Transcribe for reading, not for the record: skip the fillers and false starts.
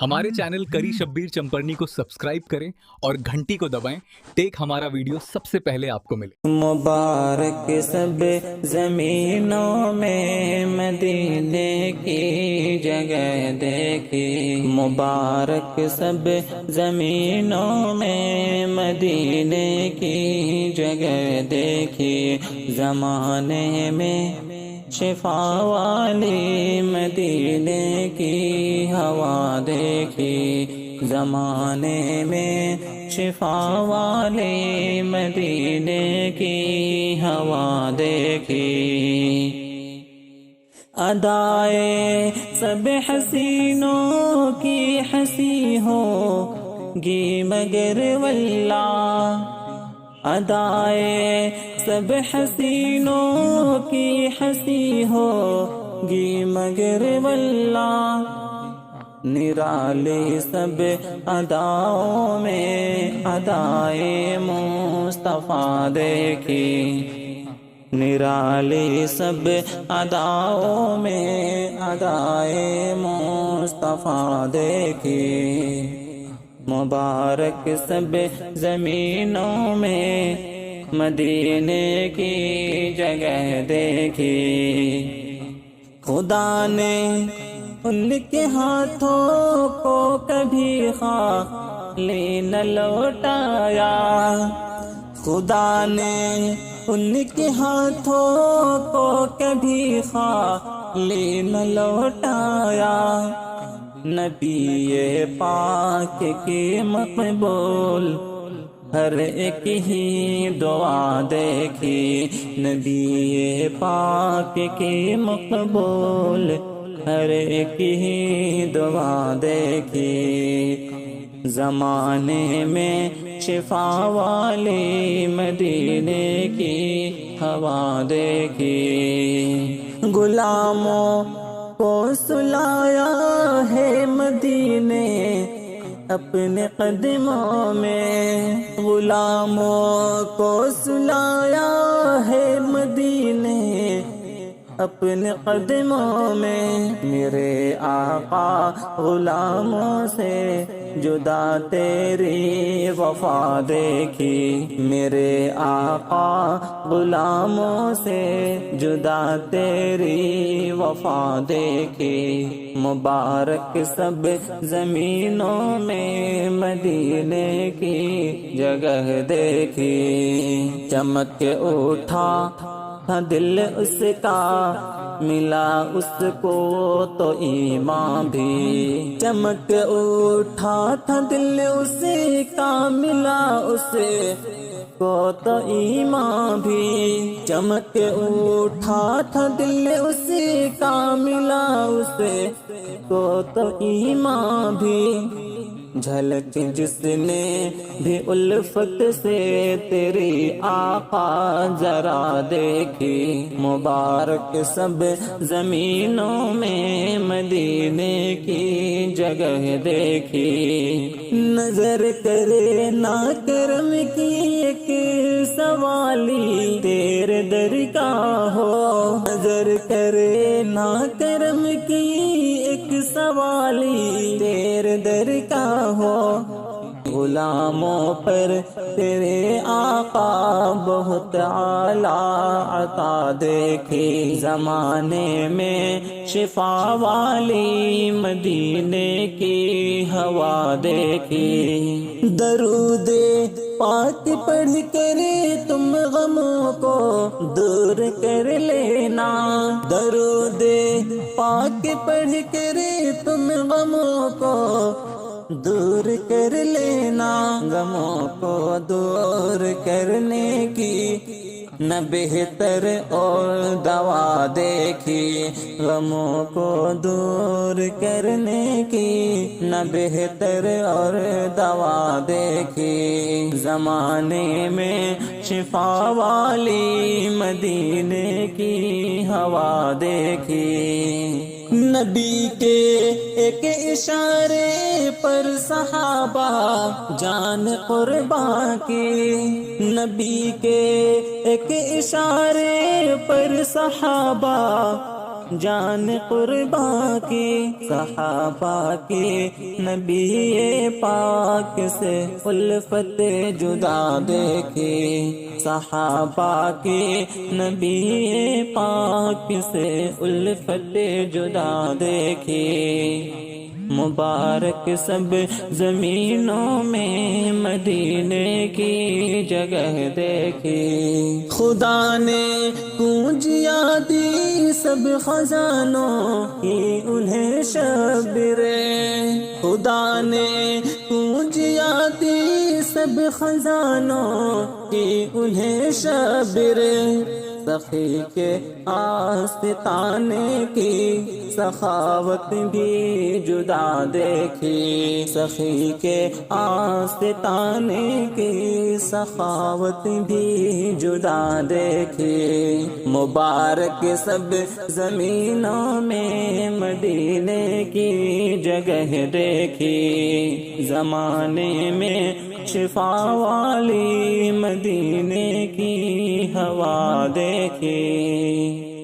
हमारे चैनल करी शब्बीर चंपरनी को सब्सक्राइब करें और घंटी को दबाएं टेक हमारा वीडियो सबसे पहले आपको मिले। मुबारक सब ज़मीनों में मदीने की जगह देखी, मुबारक सब ज़मीनों में मदीने की जगह देखी। ज़माने में शिफा वाली मदीने की हवा देखी, ज़माने में शिफा वाले मदीने की हवा देखी। अदाए सब हसीनों की हंसी होगी मगर वल्लाह, अदाए सब हसीनों की हंसी होगी मगर वल्लाह। निराले सब अदाओं में अदाए मुस्तफा देखी, निराले सब अदाओं में अदाए मुस्तफा देखी। मुबारक सब ज़मीनों में मदीने की जगह देखी। खुदा ने उनके हाथों को कभी खाली न लौटाया, खुदा ने उनके हाथों को कभी खाली न लौटाया। नबी पाक की मकबूल हर एक ही दुआ देखी, नबी पाक की मकबूल हर एक ही दुआ देखी। ज़माने में शिफा वाली मदीने की हवा देखी। गुलामों को सुलाया है मदीने अपने कदमों में, गुलामों को सुलाया है मदीने अपने कदमों में। मेरे आका गुलामों से जुदा तेरी वफा देखी, मेरे आका गुलामों से जुदा तेरी वफा देखी। मुबारक सब ज़मीनों में मदीने की जगह देखी। चमक उठा था दिल उसका मिला उसको तो ईमान भी, चमक उठा था दिल उसका मिला उसे को तो ईमान भी। चमक उठा था दिल उसका मिला उसे को तो ईमान भी। झलक जिसने भी उल्फत से तेरी आका जरा देखी, मुबारक सब ज़मीनों में मदीने की जगह देखी। नजर करे ना करम की एक सवाली तेरे दर का हो, नजर करे ना करम की एक सवाली तेरे दर का हो। गुलामों पर तेरे आका बहुत आला अता देखी, ज़माने में शिफा वाली मदीने की हवा देखी। दरूदे पाक पढ़ कर तुम गमों को दूर कर लेना, दरूदे पाक पढ़ कर तुम गमों को दूर कर लेना। गमों को दूर करने की न बेहतर और दवा देखी, गमों को दूर करने की न बेहतर और दवा देखी। ज़माने में शिफा वाली मदीने की हवा देखी। नबी के एक इशारे पर सहाबा जान कुर्बान की, नबी के एक इशारे पर सहाबा جان قربا کی صحابہ کی نبی پاک سے الفت جدا دیکھی صحابہ کی نبی پاک سے الفت جدا دیکھی مبارک سب زمینوں میں مدینے کی جگہ دیکھی خدا نے پونجیا دی سب خزانوں کی انہیں شبرے خدا نے پونجیا دی سب خزانوں کی انہیں شبرے سخی کے آستانے کی سخاوت بھی جدا دیکھی سخی کے آستانے کی سخاوت بھی جدا دیکھی مبارک سب زمینوں میں مدینے کی جگہ دیکھی زمانے میں شفا والی مدینے کی ہوا دیکھی